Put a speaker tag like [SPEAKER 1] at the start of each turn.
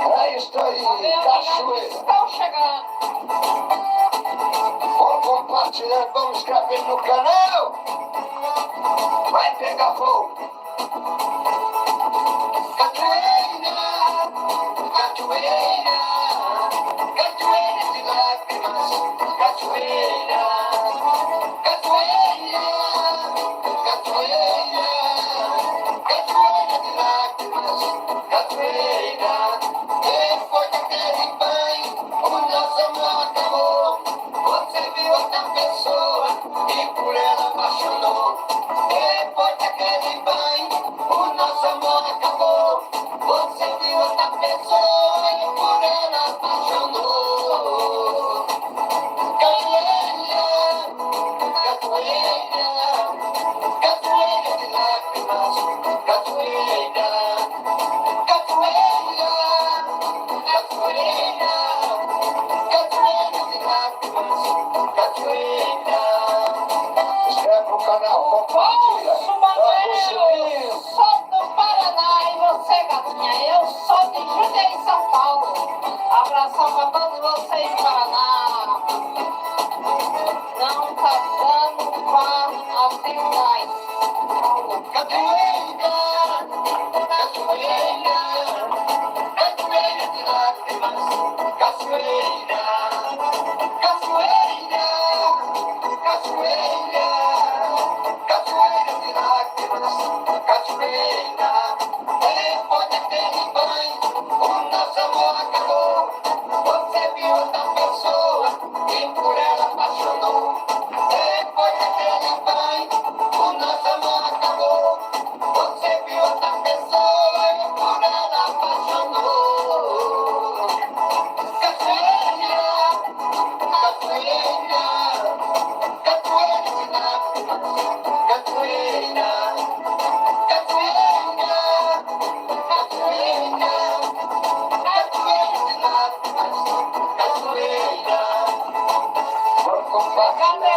[SPEAKER 1] É isso aí, cachoeira.
[SPEAKER 2] Estão chegando.
[SPEAKER 1] Vamos compartilhando, vamos inscrever no canal. Vai pegar fogo. Cachoeira, cachoeira, cachoeira de lágrimas. Cachoeira, cachoeira, cachoeira, cachoeira de lágrimas. Cachoeira, depois daquele banho, o nosso amor acabou. Você viu outra pessoa e por ela apaixonou. Depois daquele banho, o nosso amor acabou. Você viu outra pessoa e por ela apaixonou. Cachoeira, cachoeira, cachoeira de lágrimas. Cachoeira, cachoeira, cachoeira, cachoeira de lágrimas. Cachoeira. Inscreve no canal, compartilha.
[SPEAKER 2] Ô, Manuel, eu sou do Paraná e você, gatinha, eu sou de Jundiaí, São Paulo. Abração pra todos vocês do Paraná. Não tá dando pra atender.
[SPEAKER 1] Cachoeira, cachoeira, cachoeira de lágrimas. Cachoeira, cachoeira, cachoeira, cachoeira de lágrimas. Cachoeira, depois daquele banho, o nosso amor acabou. Você viu outra pessoa e por ela apaixonou. Depois daquele banho, o nosso amor acabou. Você viu outra pessoa e por ela apaixonou. Cachoeira, cachoeira, cachoeira de lágrimas. Cachoeira, cachoeira, cachoeira, cachoeira de lágrimas. Cachoeira. Vamos compartilhar.